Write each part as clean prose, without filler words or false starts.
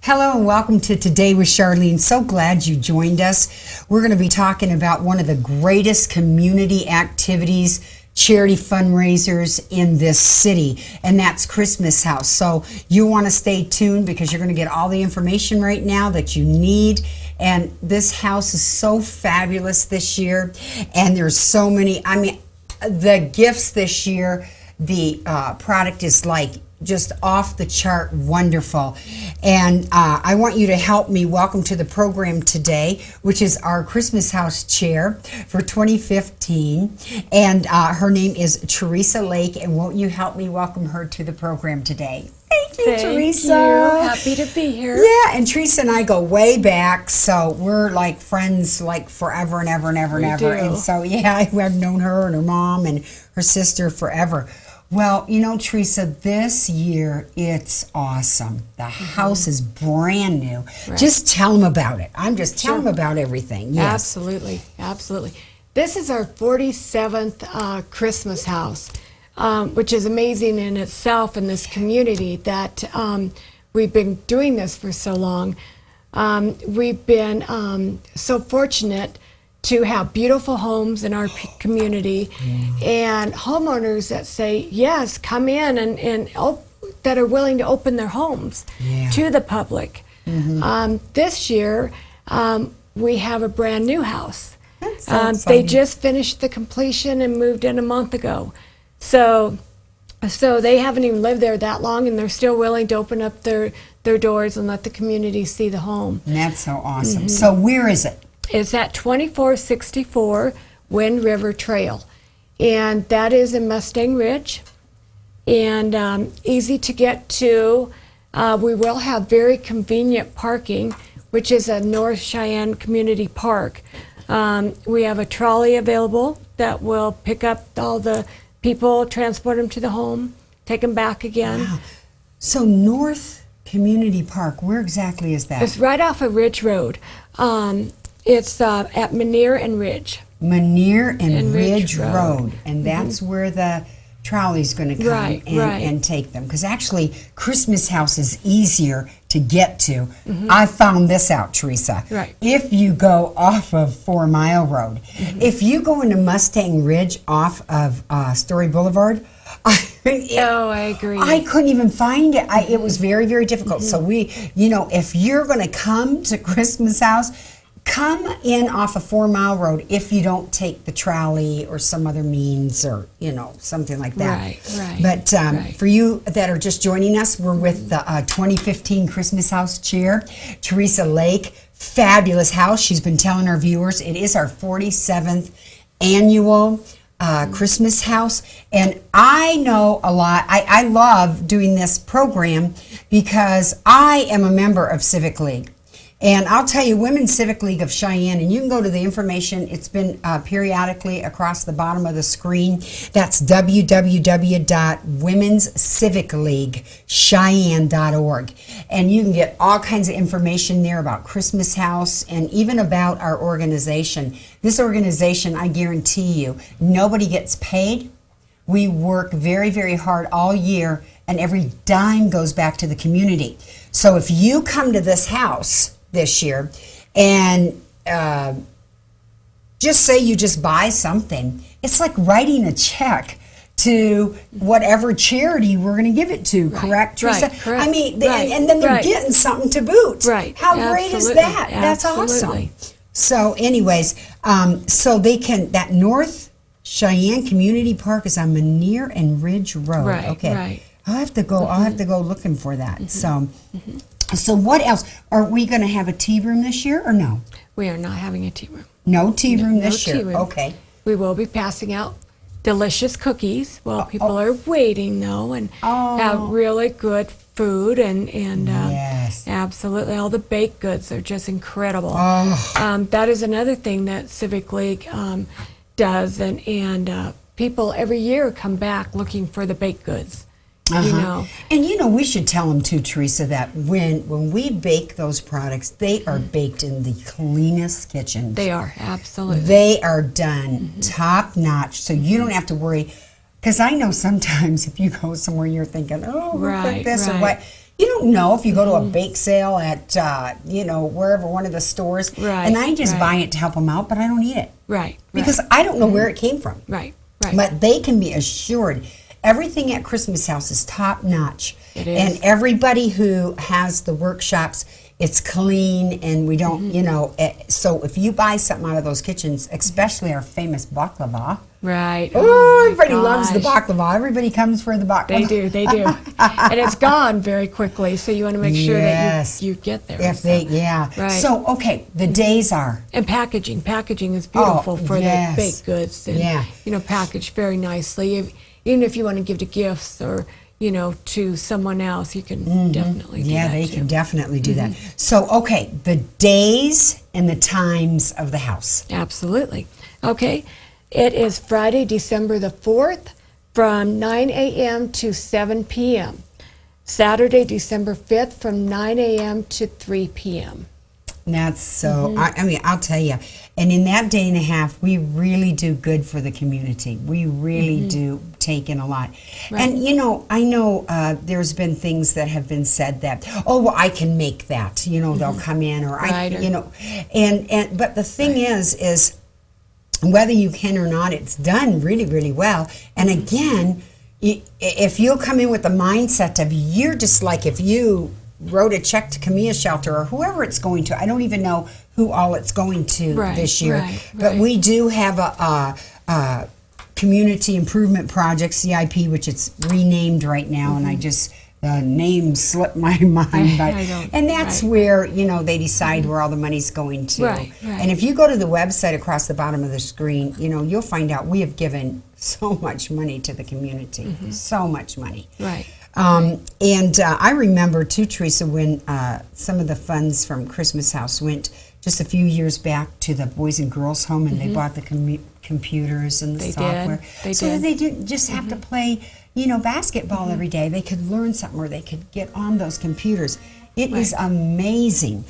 Hello and welcome to Today with Charlene. So glad you joined us. We're going to be talking about one of the greatest community activities, charity fundraisers in this city, and that's Christmas House. So you want to stay tuned because you're going to get all the information right now that you need. And this house is so fabulous this year, and there's so many. I mean, the gifts this year, the product is like just off the chart wonderful. And I want you to help me welcome to the program today, which is our Christmas House chair for 2015. And her name is Teresa Lake. And won't you help me welcome her to the program today? Thank you, Teresa. Thank you. Happy to be here. Yeah, and Teresa and I go way back, so we're like friends like forever and ever and ever and ever. And so, yeah, I've known her and her mom and her sister forever. Well, you know, Teresa, this year it's awesome. The house is brand new. Right. Just tell them about it. I'm just telling them about everything. Yes. Absolutely, absolutely. This is our 47th Christmas house, which is amazing in itself in this community that we've been doing this for so long. We've been so fortunate to have beautiful homes in our community and homeowners that say, yes, come in and that are willing to open their homes to the public. This year, we have a brand new house. They just finished the completion and moved in a month ago. So they haven't even lived there that long, and they're still willing to open up their doors and let the community see the home. And that's so awesome. So where is it? It's at 2464 Wind River Trail, and that is in Mustang Ridge, and easy to get to. We will have very convenient parking, which is a North Cheyenne Community Park. We have a trolley available that will pick up all the people, transport them to the home, take them back again. Wow. So North Community Park, where exactly is that? It's right off of Ridge Road. It's at Manier and Ridge. Manier and Ridge Road. And that's where the trolley's going to come and take them. Because actually, Christmas House is easier to get to. I found this out, Teresa. If you go off of 4 Mile Road, if you go into Mustang Ridge off of Story Boulevard, I agree. I couldn't even find it. It was very, very difficult. So if you're going to come to Christmas House, come in off of 4 Mile Road if you don't take the trolley or some other means or, something like that. But for you that are just joining us, we're with the 2015 Christmas House chair, Teresa Lake. Fabulous house. She's been telling our viewers it is our 47th annual Christmas house. And I know a lot. I love doing this program because I am a member of Civic League. And I'll tell you, Women's Civic League of Cheyenne, and you can go to the information. It's been periodically across the bottom of the screen. That's www.womenscivicleaguecheyenne.org. And you can get all kinds of information there about Christmas House and even about our organization. This organization, I guarantee you, nobody gets paid. We work very, very hard all year, and every dime goes back to the community. So if you come to this house this year and just say you just buy something, it's like writing a check to whatever charity we're going to give it to, correct, Teresa? Correct. I mean, and then they're getting something to boot. How great is that? That's awesome. So anyways, so they can, that North Cheyenne Community Park is on Manier and Ridge Road. I'll have to go looking for that. So what else? Are we going to have a tea room this year or no? We are not having a tea room. No tea room this year. Okay. We will be passing out delicious cookies while people are waiting, though, and have really good food and yes. Absolutely all the baked goods are just incredible. That is another thing that Civic League does, and people every year come back looking for the baked goods. And we should tell them too, Teresa, that when we bake those products, they are baked in the cleanest kitchens. They are, absolutely. They are done top notch, so you don't have to worry. Because I know sometimes if you go somewhere, you're thinking, oh, who cooked this or what. you don't know if you go to a bake sale at, wherever, one of the stores, Right, and I just right. buy it to help them out, but I don't eat it. Right. Because I don't know where it came from. Right. Right. But they can be assured everything at Christmas House is top notch. It is. And everybody who has the workshops, it's clean, and we don't, so if you buy something out of those kitchens, especially our famous baklava. Right. Oh, my everybody loves the gosh. baklava. Everybody comes for the baklava. They do. And it's gone very quickly, so you want to make sure Yes. that you get there. If they, yeah. Right. So, okay, the days are. And packaging. Packaging is beautiful for yes. the baked goods. And, Yeah. packaged very nicely. Even if you want to give to gifts or, to someone else, you can definitely do Yeah, that they too. can definitely do that. So, okay, the days and the times of the house. Absolutely. Okay. It is Friday, December the 4th from 9 a.m. to 7 p.m. Saturday, December 5th from 9 a.m. to 3 p.m. That's so, I mean, I'll tell you. And in that day and a half, we really do good for the community. We really do take in a lot. Right. And, I know there's been things that have been said that, oh, well, I can make that. They'll come in or Right. but the thing is whether you can or not, it's done really, really well. And again, if you'll come in with the mindset of you're just like if you wrote a check to Camilla Shelter or whoever it's going to. I don't even know who all it's going to this year. But we do have a Community Improvement Project, CIP, which it's renamed right now, and I just, the name slipped my mind. But, and that's where, they decide where all the money's going to. And if you go to the website across the bottom of the screen, you'll find out we have given so much money to the community, so much money. And I remember too, Teresa, when some of the funds from Christmas House went just a few years back to the Boys and Girls Home, and they bought the computers and the software. That they didn't just have to play, basketball every day. They could learn something, or they could get on those computers. It is amazing.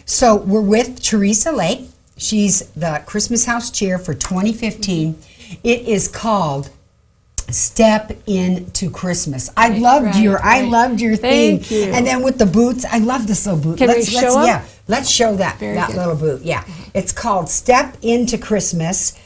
So we're with Teresa Lake. She's the Christmas House chair for 2015. It is called Step Into Christmas. I loved your theme. Thank you. And then with the boots, I love this little boot. Can we show them? Yeah, let's show that Very that good. little boot. Yeah, it's called Step Into Christmas.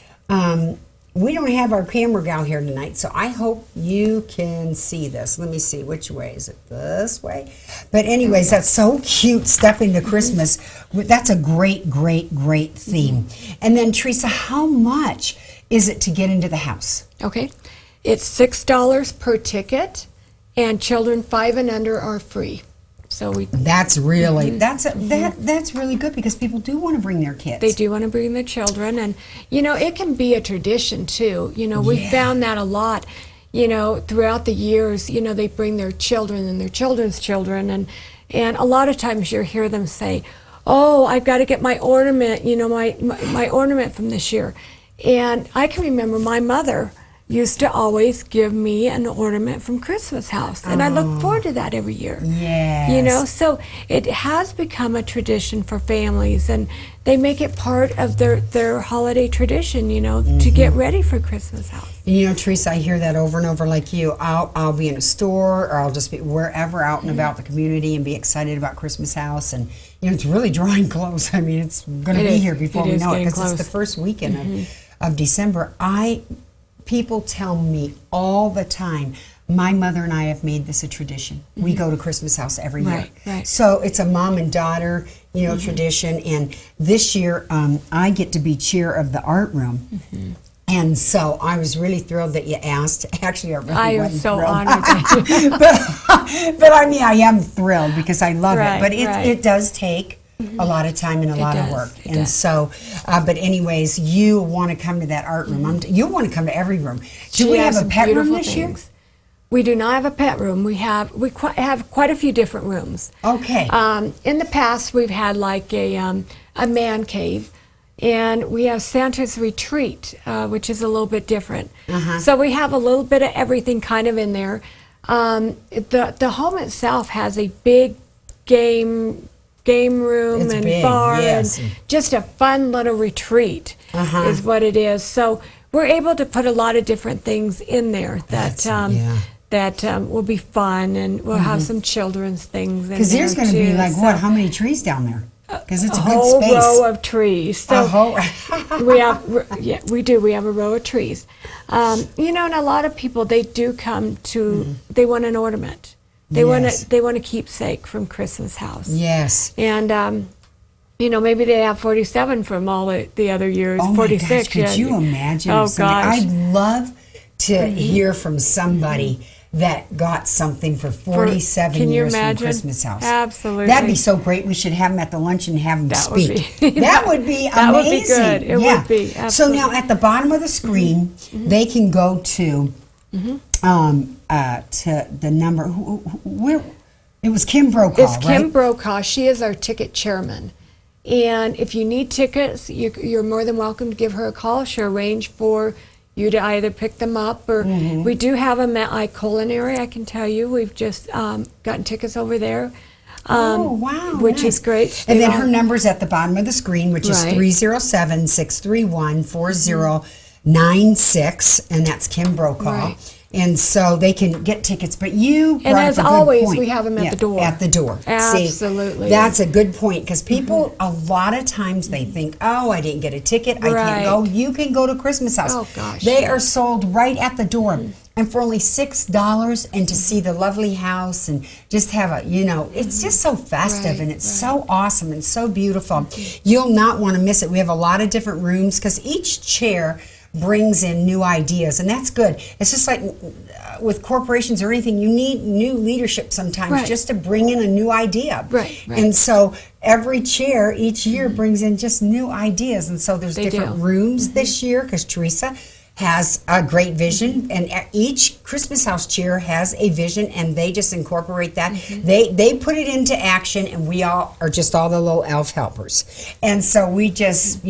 We don't have our camera gal here tonight, so I hope you can see this. Let me see, which way is it? This way. But anyways, that's so cute. Step Into Christmas. That's a great, great, great theme. And then Teresa, how much is it to get into the house? Okay. It's $6 per ticket, and children 5 and under are free. So That's really that's really good because people do want to bring their kids. They do want to bring their children, and it can be a tradition too. We found that a lot. Throughout the years, they bring their children and their children's children, and a lot of times you hear them say, "Oh, I've got to get my ornament. My ornament from this year." And I can remember my mother used to always give me an ornament from Christmas House, and I look forward to that every year. Yes. So it has become a tradition for families, and they make it part of their holiday tradition, to get ready for Christmas House. Teresa, I hear that over and over like you. I'll be in a store, or I'll just be wherever out and about the community and be excited about Christmas House. And, it's really drawing close. I mean, it's going to be here before we know it, because it's the first weekend of December. People tell me all the time, my mother and I have made this a tradition. We go to Christmas House every year. So it's a mom and daughter, tradition. And this year, I get to be chair of the art room. And so I was really thrilled that you asked. Actually, I am wasn't so thrilled. honored. but I mean, I am thrilled because I love it. But it does take a lot of time and a lot of work. And so, but anyways, you want to come to that art room. You want to come to every room. Do we have a pet room this year? We do not have a pet room. We have quite a few different rooms. Okay. In the past, we've had like a man cave, and we have Santa's Retreat, which is a little bit different. So we have a little bit of everything kind of in there. The home itself has a big game room It's and big, bar, yes. and just a fun little retreat is what it is. So we're able to put a lot of different things in there that that will be fun, and we'll have some children's things. Because there's going to be like what? How many trees down there? Because it's a good whole space. row of trees. So we have, we do. We have a row of trees. And a lot of people, they do come to. They want an ornament. They want a keepsake from Christmas house. Yes. And maybe they have 47 from all the other years. Oh 46. my gosh! Could you imagine? Oh gosh! I'd love to hear from somebody that got something for 47 years from Christmas house. Absolutely. That'd be so great. We should have them at the lunch and have them speak. That would be amazing. That would be good. It would be. Absolutely. So now at the bottom of the screen, they can go to the number. Where it was Kim Brokaw, It's Kim right? Brokaw. She is our ticket chairman. And if you need tickets, you're more than welcome to give her a call. She'll arrange for you to either pick them up or we do have them at iCulinary, I can tell you. We've just gotten tickets over there. Oh, wow. Which nice. is great. And then her number's at the bottom of the screen, which is Right. 307-631-4096, and that's Kim Brokaw. Right. And so they can get tickets, but you And brought as up a good always, point. we have them at the door. At the door. Absolutely. See, that's a good point, because people, a lot of times they think, oh, I didn't get a ticket, I can't go. You can go to Christmas House. Oh, gosh. They are sold right at the door. And for only $6, and to see the lovely house and just have it's just so festive and it's so awesome and so beautiful. You'll not want to miss it. We have a lot of different rooms because each chair brings in new ideas, and that's good. It's just like with corporations or anything, you need new leadership sometimes just to bring in a new idea. Right. And so every chair each year brings in just new ideas, and so there's different rooms this year because Teresa has a great vision, and each Christmas house chair has a vision, and they just incorporate that. They put it into action, and we all are just all the little elf helpers. And so we just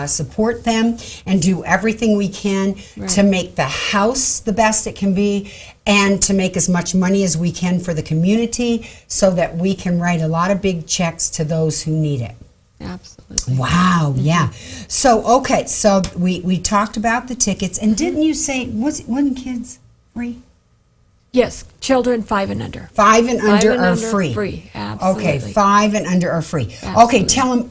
support them and do everything we can to make the house the best it can be, and to make as much money as we can for the community, so that we can write a lot of big checks to those who need it. Absolutely. Wow, yeah. So, okay, so we talked about the tickets, and didn't you say, wasn't kids free? Yes, children 5 and under. 5 and under are free. free. Absolutely. Okay, 5 and under are free. Absolutely. Okay,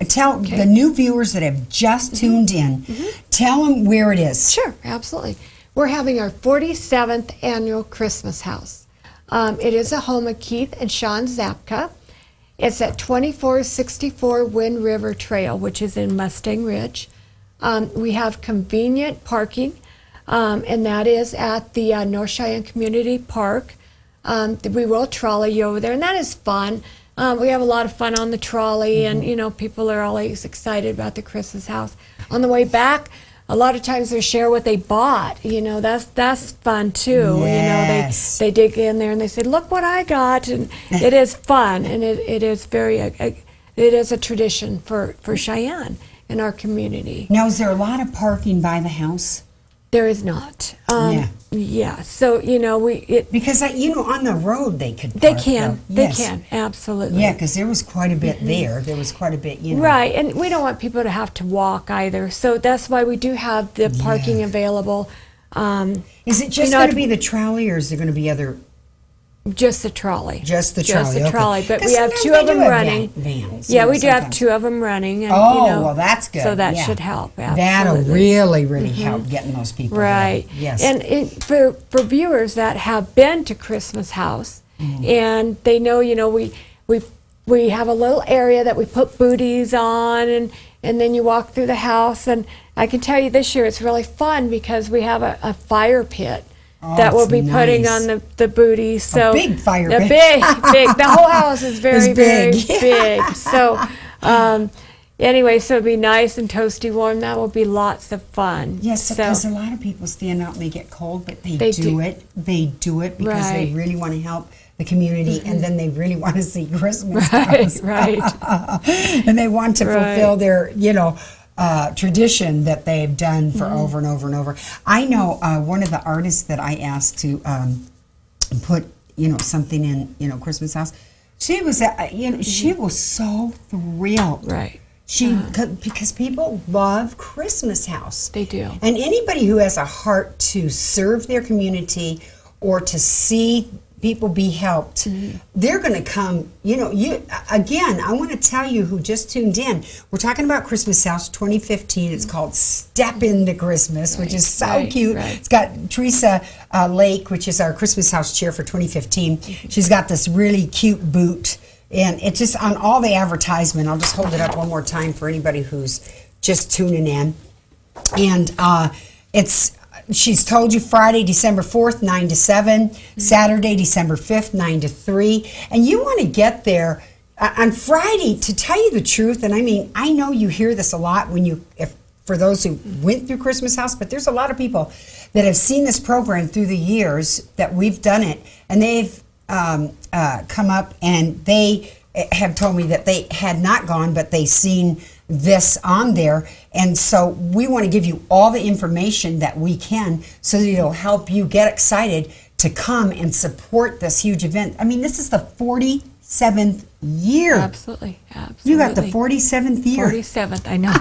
tell the new viewers that have just tuned in, tell them where it is. Sure, absolutely. We're having our 47th annual Christmas house. It is a home of Keith and Sean Zapka. It's at 2464 Wind River Trail, which is in Mustang Ridge. We have convenient parking, and that is at the North Cheyenne Community Park. We will trolley you over there, and that is fun. We have a lot of fun on the trolley, and people are always excited about the Christmas house. On the way back, a lot of times they share what they bought. That's fun too. Yes. They dig in there and they say, "Look what I got," and it is fun, and it is it is a tradition for Cheyenne in our community. Now, is there a lot of parking by the house? There is not. Yeah. So Because on the road they could park. they can. though. Yes. They can absolutely. Yeah, because there was quite a bit there. There was quite a bit, Right, and we don't want people to have to walk either. So that's why we do have the parking available. Is it just going to be the trolley, or is there going to be other? Just the trolley. Just the trolley. Just the okay. trolley. But 'Cause we have sometimes 2 they of them do have running. Vans, Yeah, we do have sometimes. 2 of them running. And, Well, that's good. So that yeah. should help. That'll Absolutely. really help getting those people Right. there. Yes. And for viewers that have been to Christmas House, and they know, we have a little area that we put booties on, and then you walk through the house. And I can tell you this year it's really fun because we have a fire pit. That we'll be putting nice. on the booty. So big fire pit. Big. The whole house is very, very big. big. So anyway, so it'll be nice and toasty warm. That will be lots of fun. Yes, because a lot of people stand out and they get cold, but they do it. They do it because they really want to help the community, and then they really want to see Christmas house. Right. And they want to fulfill their, tradition that they've done for over and over and over. I know one of the artists that I asked to put, something in, Christmas house. She was, she was so thrilled. Right. Because people love Christmas house. They do. And anybody who has a heart to serve their community or to see people be helped, they're going to come. You know, again, I want to tell you who just tuned in. We're talking about Christmas House 2015. It's called Step Into Christmas, which is so cute. It's got Teresa Lake, which is our Christmas House chair for 2015. She's got this really cute boot, and it's just on all the advertisement. I'll just hold it up one more time for anybody who's just tuning in. And she's told you Friday, December 4th, 9 to 7, Saturday, December 5th, 9 to 3. And you want to get there on Friday, to tell you the truth. And I mean, I know you hear this a lot for those who went through Christmas House, but there's a lot of people that have seen this program through the years that we've done it, and they've come up and they have told me that they had not gone, but they seen this on there. And so we want to give you all the information that we can so that it'll help you get excited to come and support this huge event. I mean, this is the 47th year. Absolutely. You got the 47th year. 47th, I know.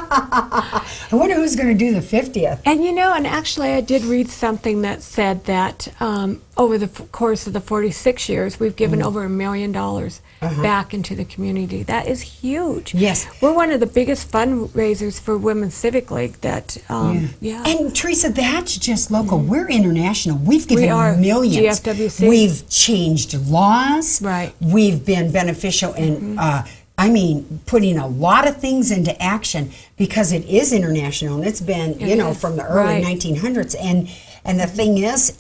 I wonder who's going to do the 50th. And you know, and actually I did read something that said that over the course of the 46 years, we've given over $1 million back into the community. That is huge. Yes. We're one of the biggest fundraisers for Women's Civic League that, And Teresa, that's just local. We're international. We've given millions. GFWC. We've changed laws. Right. We've been beneficial in I mean, putting a lot of things into action because it is international, and it's been, from the early 1900s. And the thing is,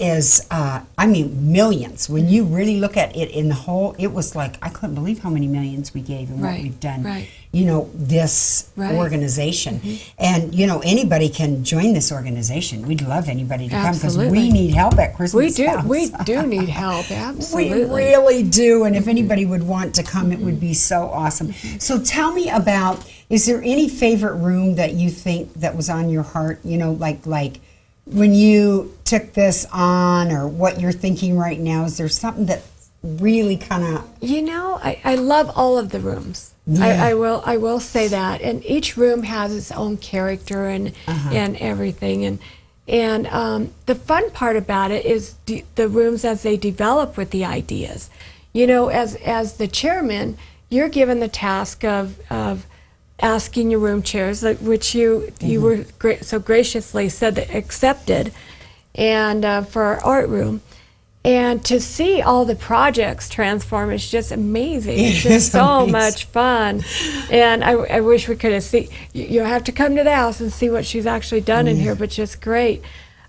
I mean, millions. When you really look at it in the whole, it was like, I couldn't believe how many millions we gave and what we've done, this organization. And, anybody can join this organization. We'd love anybody to come because we need help at Christmas House. We do need help, absolutely. We really do. And if anybody would want to come, it would be so awesome. So tell me about, is there any favorite room that you think that was on your heart, like when you took this on, or what you're thinking right now? Is there something that really kind of... I love all of the rooms. I will say that. And each room has its own character and everything. And the fun part about it is the rooms as they develop with the ideas. As the chairman, you're given the task of asking your room chairs, which you were so graciously said that accepted, and for our art room. And to see all the projects transform is just amazing. It's just so much fun. And I wish we could have seen. You have to come to the house and see what she's actually done in here, but just great.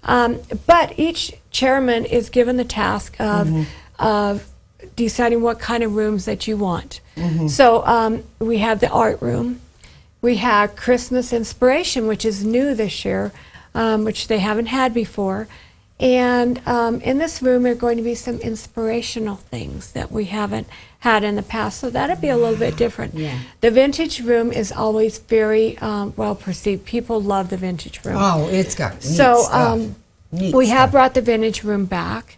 But each chairman is given the task of deciding what kind of rooms that you want. So we have the art room. We have Christmas Inspiration, which is new this year, which they haven't had before. And in this room are going to be some inspirational things that we haven't had in the past. So that'll be a little bit different. The vintage room is always very well perceived. People love the vintage room. Oh, it's got neat stuff. We have brought the vintage room back.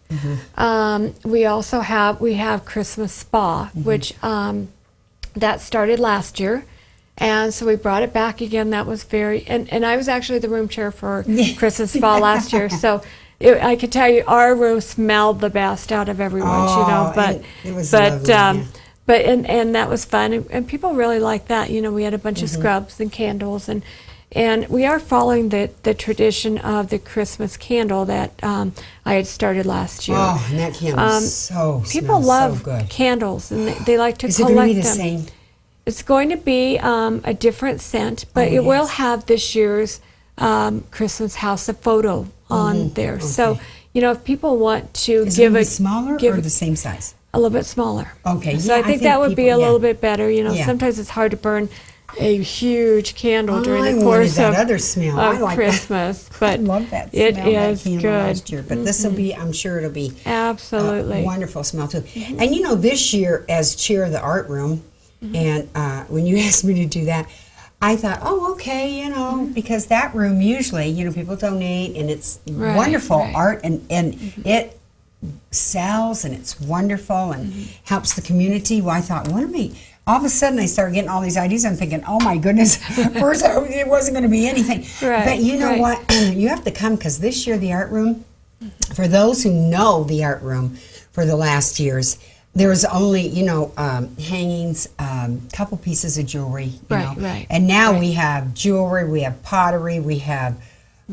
We also have Christmas Spa, which that started last year. And so we brought it back again. That was and I was actually the room chair for Christmas Spa last year. So I could tell you our room smelled the best out of everyone's, but it was lovely, but that was fun. And people really liked that. We had a bunch of scrubs and candles, and we are following the tradition of the Christmas candle that I had started last year. Oh, and that candle people love candles, and they like to collect them. Is it going to be the same? It's going to be a different scent, but it will have this year's Christmas House, a photo on there. Okay. So, if people want to give it smaller or the same size? A little bit smaller. Okay. So I think that would be a little bit better. Sometimes it's hard to burn a huge candle during the course of Christmas. But I love that smell. It is good. Last year, but this will be, I'm sure it'll be absolutely a wonderful smell too. And this year, as chair of the art room, and when you asked me to do that, I thought, okay, because that room usually, people donate, and it's wonderful art, and it sells, and it's wonderful, and helps the community. Well, I thought, all of a sudden I started getting all these ideas. I'm thinking, oh my goodness, first it wasn't going to be anything. But you know what? You have to come, because this year the art room For those who know the art room for the last years, there was only, hangings, couple pieces of jewelry, Right. And now we have jewelry, we have pottery, we have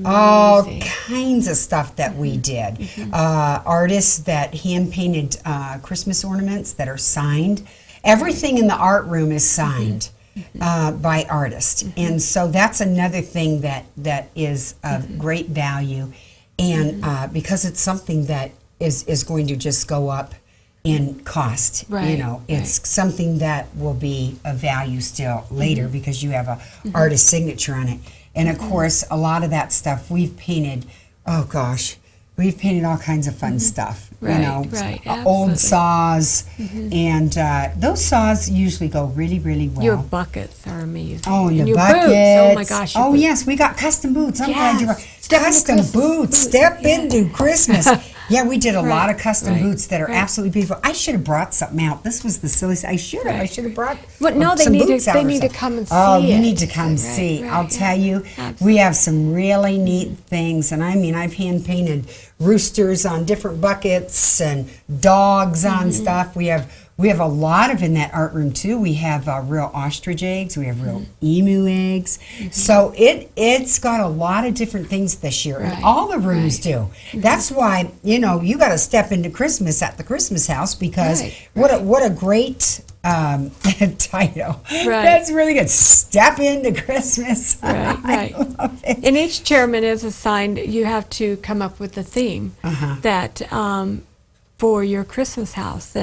all kinds of stuff that we did. Artists that hand painted Christmas ornaments that are signed. Everything in the art room is signed by artists, and so that's another thing that is of great value, and because it's something that is going to just go up in cost. It's something that will be of value still later because you have a artist signature on it. And of course, a lot of that stuff we've painted. Oh gosh, we've painted all kinds of fun stuff. Old saws, and those saws usually go really, really well. Your buckets are amazing. Oh, and the your buckets. Boots. Oh my gosh. Oh yes, we got custom boots. I'm glad you brought custom boots. Step into Christmas. Yeah, we did a lot of custom boots that are absolutely beautiful. I should have brought something out. This was the silliest. I should have. I should have brought. Well, no, some they need boots to. out They or need to something. come and see. Oh, you it. need to come see. I'll tell you, we have some really neat things, and I mean, I've hand painted roosters on different buckets and dogs on stuff. We have a lot of in that art room too. We have real ostrich eggs. We have real emu eggs. So it's got a lot of different things this year, and all the rooms do. That's why you got to step into Christmas at the Christmas house because what a great title. That's really good. Step into Christmas. Right. I love it. And each chairman is assigned. You have to come up with a theme that for your Christmas house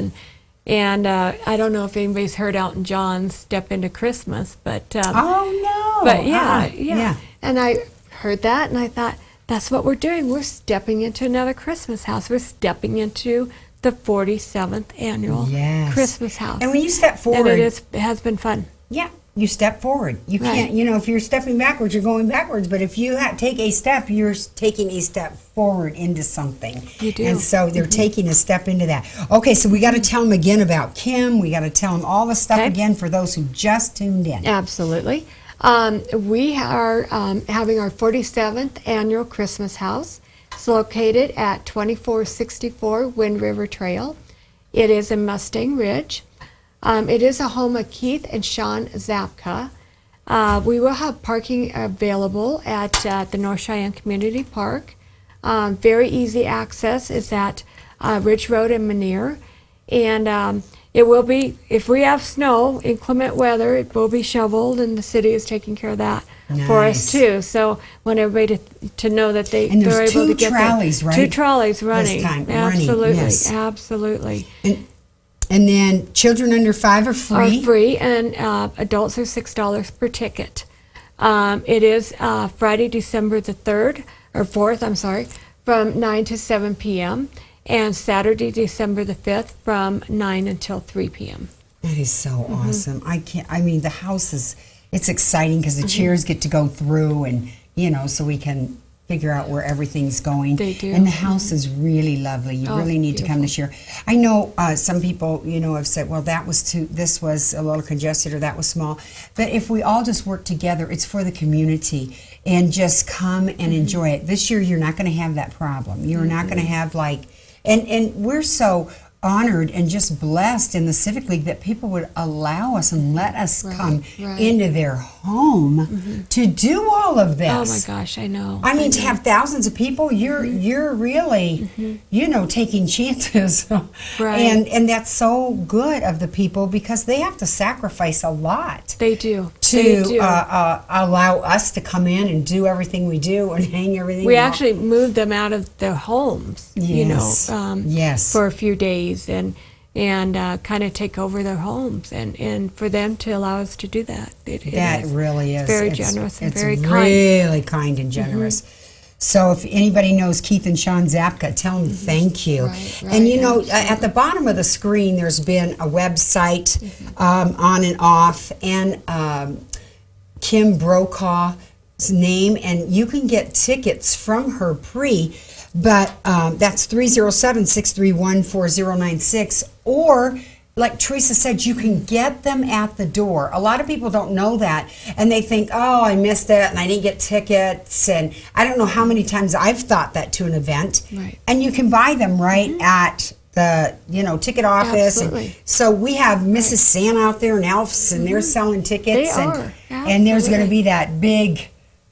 and I don't know if anybody's heard Elton John's "Step Into Christmas," but oh no! But yeah. And I heard that, and I thought that's what we're doing. We're stepping into another Christmas house. We're stepping into the 47th annual Christmas house. And when you step forward, and it has been fun. Yeah, you step forward. You can't, if you're stepping backwards, you're going backwards. But if you take a step, you're taking a step forward into something. You do. And so they're taking a step into that. Okay, so we got to tell them again about Kim. We got to tell them all the stuff again for those who just tuned in. Absolutely. We are having our 47th annual Christmas house. It's located at 2464 Wind River Trail. It is in Mustang Ridge. It is a home of Keith and Sean Zapka. We will have parking available at the North Cheyenne Community Park. Very easy access is at Ridge Road and Manier. And it will be, if we have snow, inclement weather, it will be shoveled, and the city is taking care of that for us too. So want everybody to know that they're able to get trolleys, there. right? 2 trolleys running. This time, absolutely, yes. absolutely. And then children under 5 are free. Are free, and adults are $6 per ticket. It is Friday, December the 3rd, or 4th, I'm sorry, from 9 to 7 p.m., and Saturday, December the 5th, from 9 until 3 p.m. That is so awesome. The house it's exciting because the chairs get to go through and, so we can figure out where everything's going. They do. And the house is really lovely. You really need to come this year. I know some people, have said, well, this was a little congested or that was small. But if we all just work together, it's for the community and just come and enjoy it. This year, you're not going to have that problem. You're not going to have and we're so honored and just blessed in the Civic League that people would allow us and let us come into their home to do all of this. Oh my gosh, I know. I mean, to have thousands of people, you're really, taking chances. And that's so good of the people because they have to sacrifice a lot. They do. To allow us to come in and do everything we do and hang everything. We actually moved them out of their homes, yes. for a few days and kind of take over their homes and for them to allow us to do that. It really is. Very generous and very kind. It's really kind and generous. So if anybody knows Keith and Sean Zapka, tell them thank you. And at the bottom of the screen, there's been a website on and off, and Kim Brokaw's name, and you can get tickets from her pre. But that's 307-631-4096, or like Teresa said, you can get them at the door. A lot of people don't know that, and they think, oh, I missed it, and I didn't get tickets, and I don't know how many times I've thought that to an event. Right. And you can buy them right at the ticket office. Absolutely. So we have Mrs. Santa out there and Elfs, and they're selling tickets. They and, are. and there's going to Absolutely. be that big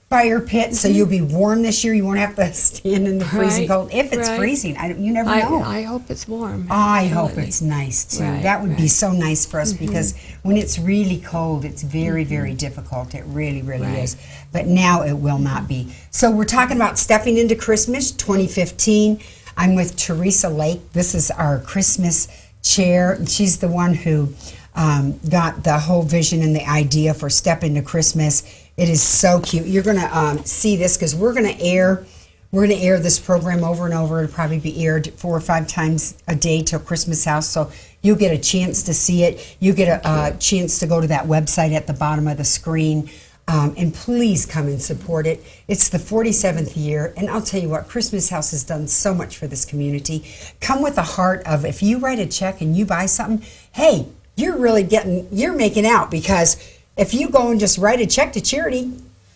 fire pit, so you'll be warm this year. You won't have to stand in the freezing Right, cold. If it's right. freezing, you never know. I hope it's warm. I hope Absolutely. it's nice too. Right, That would be right. so nice for us because when it's really cold, it's very, very difficult. It really, really Right. is. But now it will not be. So we're talking about stepping into Christmas 2015. I'm with Teresa Lake. This is our Christmas chair. She's the one who got the whole vision and the idea for Step Into Christmas. It is so cute. You're going to see this because we're going to air this program over and over. It'll probably be aired 4 or 5 times a day till Christmas House. So you'll get a chance to see it. You get a chance to go to that website at the bottom of the screen. And please come and support it. It's the 47th year, and I'll tell you what, Christmas House has done so much for this community. Come with a heart of, if you write a check and you buy something, hey, you're making out, because if you go and just write a check to charity,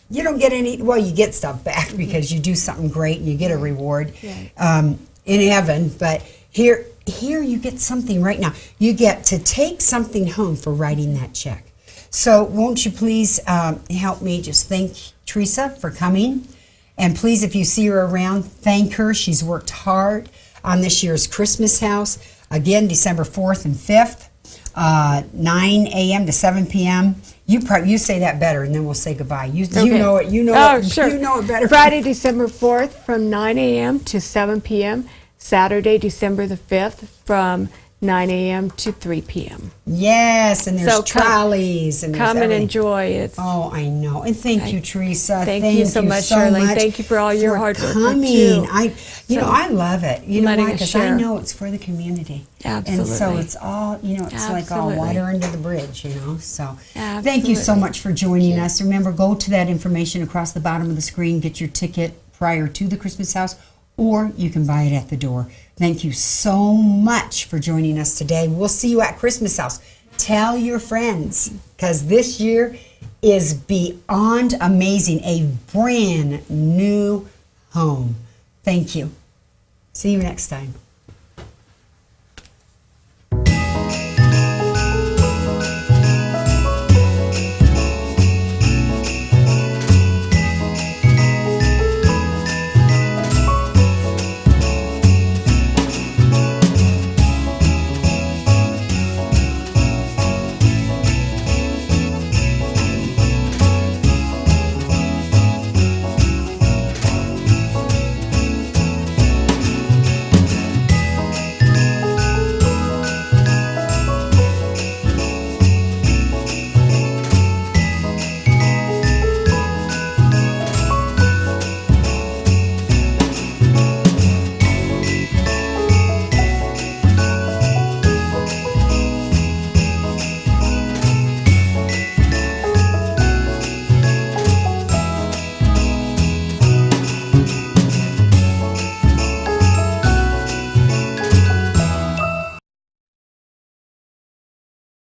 you don't get any, well, you get stuff back because you do something great and you get a reward in heaven. But here you get something right now. You get to take something home for writing that check. So won't you please help me just thank Teresa for coming. And please, if you see her around, thank her. She's worked hard on this year's Christmas House. Again, December 4th and 5th, 9 a.m. to 7 p.m. You say that better, and then we'll say goodbye. You know it. You know it. Sure. You know it better. Friday, December 4th from 9 a.m. to 7 p.m. Saturday, December the 5th from 9 a.m. to 3 p.m. Yes, and there's So trolleys and Come there's and everything. enjoy it. Oh, I know. And thank you, Teresa. Thank you so much, Shirley. Thank you for all your hard work, coming. too. I love it. You know letting why? us Because I share. know it's for the community. Absolutely. And so it's all, it's like all Absolutely. water under the bridge, So thank you so Absolutely. much for joining us. Remember, go to that information across the bottom of the screen, get your ticket prior to the Christmas House, or you can buy it at the door. Thank you so much for joining us today. We'll see you at Christmas House. Tell your friends, because this year is beyond amazing. A brand new home. Thank you. See you next time.